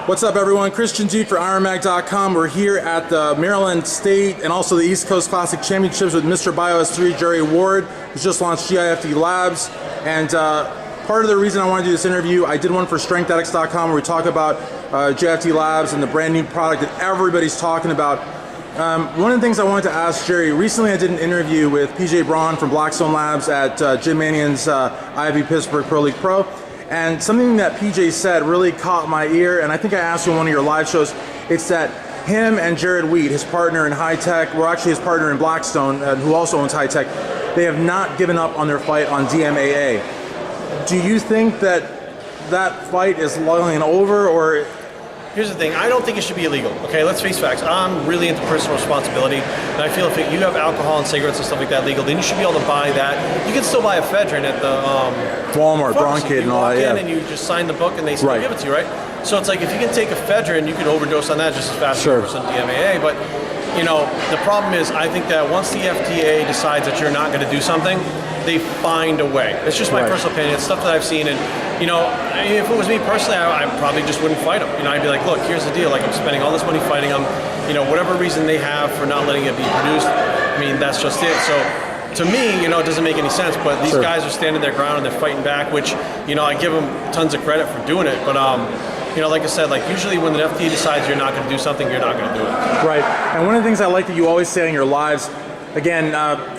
What's up, everyone? Christian G for IronMag.com. We're here at the Maryland State and also the East Coast Classic Championships with Mr. Bio S3, Jerry Ward, who's just launched GIFD Labs. And part of the reason I want to do this interview, I did one for StrengthAddicts.com where we talk about GIFD Labs and the brand new product that everybody's talking about. One of the things I wanted to ask Jerry, recently I did an interview with PJ Braun from Blackstone Labs at Jim Mannion's Ivy Pittsburgh Pro League Pro. And something that PJ said really caught my ear, and I think I asked you on one of your live shows. It's that him and Jared Wheat, his partner in High Tech, well actually his partner in Blackstone, who also owns High Tech, they have not given up on their fight on DMAA. Do you think that that fight is long over, or? Here's the thing, I don't think it should be illegal, okay? Let's face facts. I'm really into personal responsibility, and I feel if you have alcohol and cigarettes and stuff like that legal, then you should be able to buy that. You can still buy ephedrine at the Walmart, Bronchid and all that, yeah. And you just sign the book and they still give it to you, right? So it's like if you can take ephedrine, you can overdose on that just as fast as some DMAA, but you know, the problem is I think that once the FDA decides that you're not going to do something, they find a way. It's just my personal opinion. It's stuff that I've seen, and you know, if it was me personally, I probably just wouldn't fight them. You know, I'd be like, look, here's the deal. Like, I'm spending all this money fighting them. You know, whatever reason they have for not letting it be produced, I mean, that's just it. So, to me, you know, it doesn't make any sense. But these guys are standing their ground and they're fighting back, which, you know, I give them tons of credit for doing it. But you know, like I said, like usually when the FDA decides you're not going to do something, you're not going to do it. Right. And one of the things I like that you always say on your lives, again,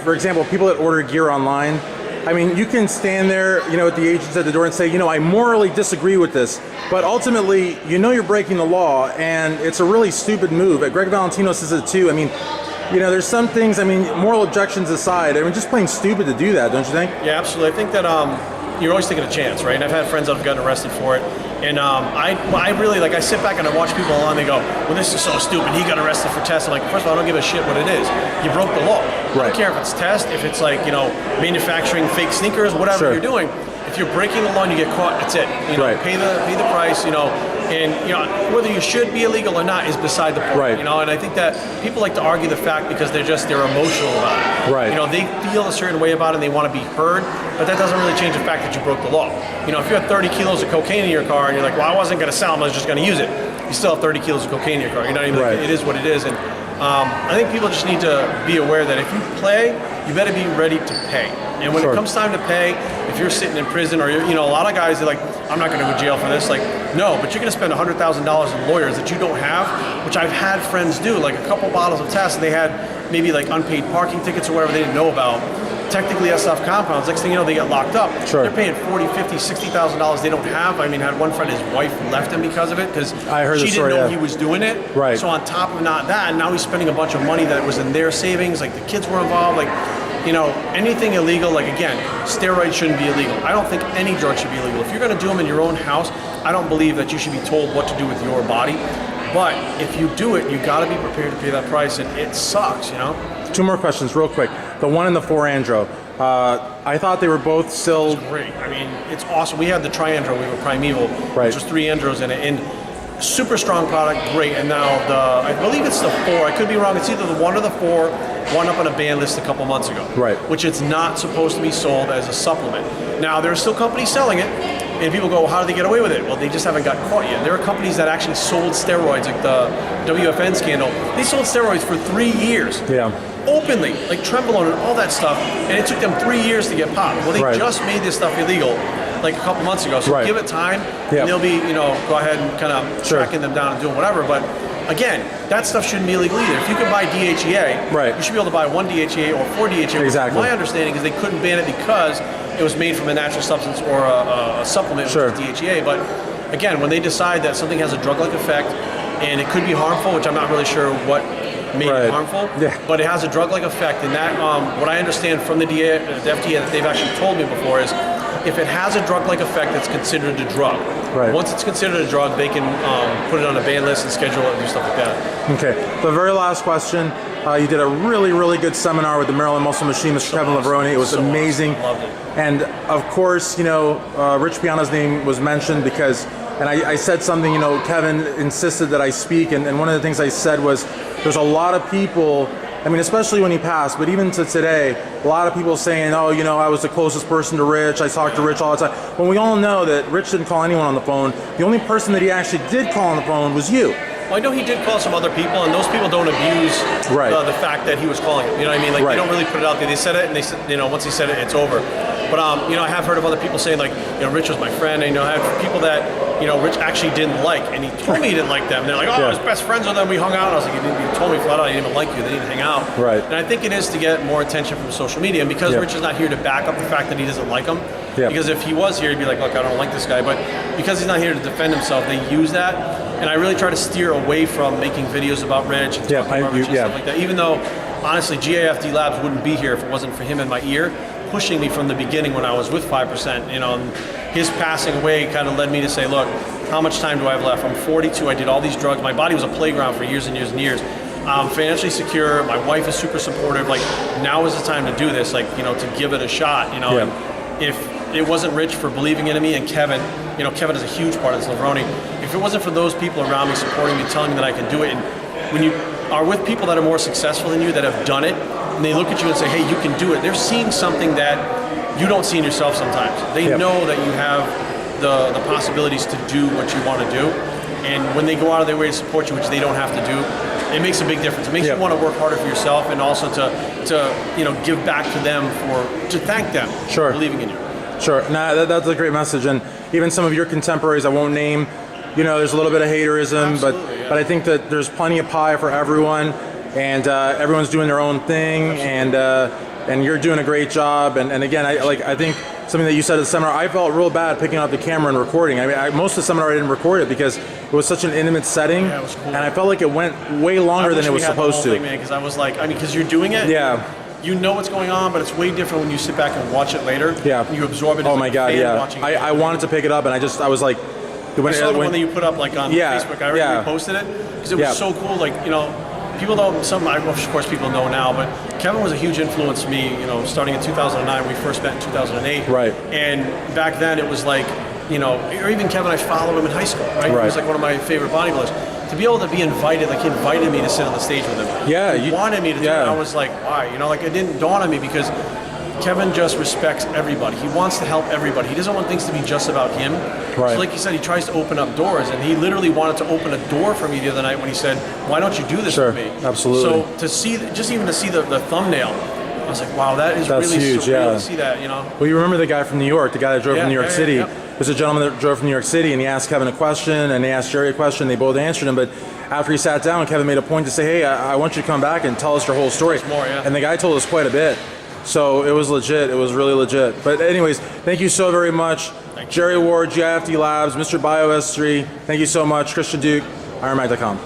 for example, people that order gear online, I mean, you can stand there, you know, at the agents at the door and say, you know, I morally disagree with this, but ultimately, you know, you're breaking the law, and it's a really stupid move. Greg Valentino says it too. I mean, you know, there's some things, I mean, moral objections aside, I mean, just plain stupid to do that, don't you think? Yeah, absolutely. I think that you're always taking a chance, right? And I've had friends that have gotten arrested for it. And I really, like, I sit back and I watch people online, they go, well, this is so stupid, he got arrested for tests. I'm like, first of all, I don't give a shit what it is. You broke the law. I don't care if it's test, if it's like, you know, manufacturing fake sneakers, whatever you're doing. If you're breaking the law and you get caught, that's it. You know, pay the price, you know, and you know, whether you should be illegal or not is beside the point. You know, and I think that people like to argue the fact because they're emotional about it. You know, they feel a certain way about it and they want to be heard, but that doesn't really change the fact that you broke the law. You know, if you have 30 kilos of cocaine in your car and you're like, well, I wasn't going to sell them, I was just going to use it. You still have 30 kilos of cocaine in your car. You know what I mean? Like, it is what it is. And I think people just need to be aware that if you play, you better be ready to pay. And when it comes time to pay, if you're sitting in prison or, you know, a lot of guys are like, I'm not going to go to jail for this. Like, no, but you're going to spend $100,000 in lawyers that you don't have, which I've had friends do. Like a couple bottles of tests, and they had maybe like unpaid parking tickets or whatever they didn't know about. Technically SF compounds, next thing you know, they get locked up. They're paying $40,000, $50,000, $60,000 they don't have. I mean, I had one friend, his wife left him because of it, because she didn't know he was doing it. So on top of not that, now he's spending a bunch of money that was in their savings, like the kids were involved, like, you know, anything illegal, like again, steroids shouldn't be illegal. I don't think any drug should be illegal. If you're gonna do them in your own house, I don't believe that you should be told what to do with your body. But if you do it, you gotta be prepared to pay that price, and it sucks, you know? 2 more questions real quick. The 1 and the 4-andro. I thought they were both still... It's great. I mean, it's awesome. We had the tri-andro, we were Primeval, which was 3 andros in it, and super strong product, great. And now I believe it's the 4, I could be wrong, it's either the 1 or the 4, one up on a ban list a couple months ago. Which it's not supposed to be sold as a supplement. Now, there are still companies selling it, and people go, well, how do they get away with it? Well, they just haven't got caught yet. There are companies that actually sold steroids, like the WFN scandal. They sold steroids for 3 years. Openly, like Trenbolone and all that stuff, and it took them 3 years to get popped. Well, they just made this stuff illegal like a couple months ago, so give it time, and they'll be, you know, go ahead and kind of tracking them down and doing whatever, but again, that stuff shouldn't be illegal either. If you can buy DHEA, you should be able to buy 1 DHEA or 4 DHEA. My understanding is they couldn't ban it because it was made from a natural substance or a supplement, which is DHEA, but again, when they decide that something has a drug-like effect and it could be harmful, which I'm not really sure what made it harmful, but it has a drug-like effect, and that, what I understand from the FDA that they've actually told me before is, if it has a drug-like effect, it's considered a drug. Once it's considered a drug, they can put it on a ban list and schedule it and do stuff like that. Okay, the very last question. You did a really, really good seminar with the Maryland Muscle Machine, Mr. Kevin Levrone. It was amazing. Loved it. And of course, you know, Rich Piana's name was mentioned because, and I said something, you know, Kevin insisted that I speak, and one of the things I said was, there's a lot of people I mean, especially when he passed, but even to today, a lot of people saying, oh, you know, I was the closest person to Rich, I talked to Rich all the time. When we all know that Rich didn't call anyone on the phone, the only person that he actually did call on the phone was you. Well, I know he did call some other people, and those people don't abuse the fact that he was calling him. You know what I mean? Like, they don't really put it out there. They said it, and they said, you know, once he said it, it's over. But, you know, I have heard of other people saying, like, you know, Rich was my friend. And, you know, I have people that, you know, Rich actually didn't like, and he told me he didn't like them. And they're like, oh, I was best friends with them. We hung out. And I was like, you told me flat out he didn't even like you. They didn't hang out. Right. And I think it is to get more attention from social media. And because Rich is not here to back up the fact that he doesn't like them, because if he was here, he'd be like, look, I don't like this guy. But because he's not here to defend himself, they use that. And I really try to steer away from making videos about Rich and talking about Rich and stuff like that. Even though, honestly, GIFD Labs wouldn't be here if it wasn't for him in my ear, pushing me from the beginning when I was with 5%. You know, and his passing away kind of led me to say, look, how much time do I have left? I'm 42. I did all these drugs. My body was a playground for years and years and years. I'm financially secure. My wife is super supportive. Like, now is the time to do this. Like, you know, to give it a shot. You know, and if it wasn't Rich for believing in me, and Kevin, you know, Kevin is a huge part of this, Levrone. If it wasn't for those people around me supporting me, telling me that I can do it, and when you are with people that are more successful than you, that have done it, and they look at you and say, hey, you can do it, they're seeing something that you don't see in yourself sometimes. They know that you have the possibilities to do what you want to do, and when they go out of their way to support you, which they don't have to do, it makes a big difference. It makes you want to work harder for yourself, and also to you know, give back to them to thank them for believing in you. Sure, that's a great message, and even some of your contemporaries, I won't name, you know, there's a little bit of haterism, but I think that there's plenty of pie for everyone, and everyone's doing their own thing, and you're doing a great job, and again, I think something that you said at the seminar, I felt real bad picking up the camera and recording. I mean, most of the seminar I didn't record it because it was such an intimate setting, it was cool. And I felt like it went way longer than it was supposed to. Because I was like, I mean, because you're doing it. Yeah. You know what's going on, but it's way different when you sit back and watch it later. Yeah. And you absorb it. Oh my God, I wanted to pick it up, and I was like, I saw the one that you put up like on Facebook. I already reposted it because it was so cool. Like, you know, people don't. Of course, people know now, but Kevin was a huge influence to me. You know, starting in 2009, we first met in 2008. Right. And back then, it was like, you know, or even Kevin, I followed him in high school. Right. He was like one of my favorite bodybuilders. To be able to be invited, like he invited me to sit on the stage with him. Yeah, he wanted me to do it. I was like, why? You know, like it didn't dawn on me because Kevin just respects everybody. He wants to help everybody. He doesn't want things to be just about him. Right. So like you said, he tries to open up doors, and he literally wanted to open a door for me the other night when he said, why don't you do this with me? Absolutely. So to see, just even to see the thumbnail, I was like, wow, that's really huge, surreal to see that, you know. Well, you remember the guy from New York, the guy that drove from New York City. It was a gentleman that drove from New York City, and he asked Kevin a question, and he asked Jerry a question. They both answered him, but after he sat down, Kevin made a point to say, hey, I want you to come back and tell us your whole story. And the guy told us quite a bit. So it was legit. It was really legit. But anyways, thank you so very much. Jerry Ward, GIFD Labs, Mr. Bio S3. Thank you so much. Christian Duke, IronMag.com.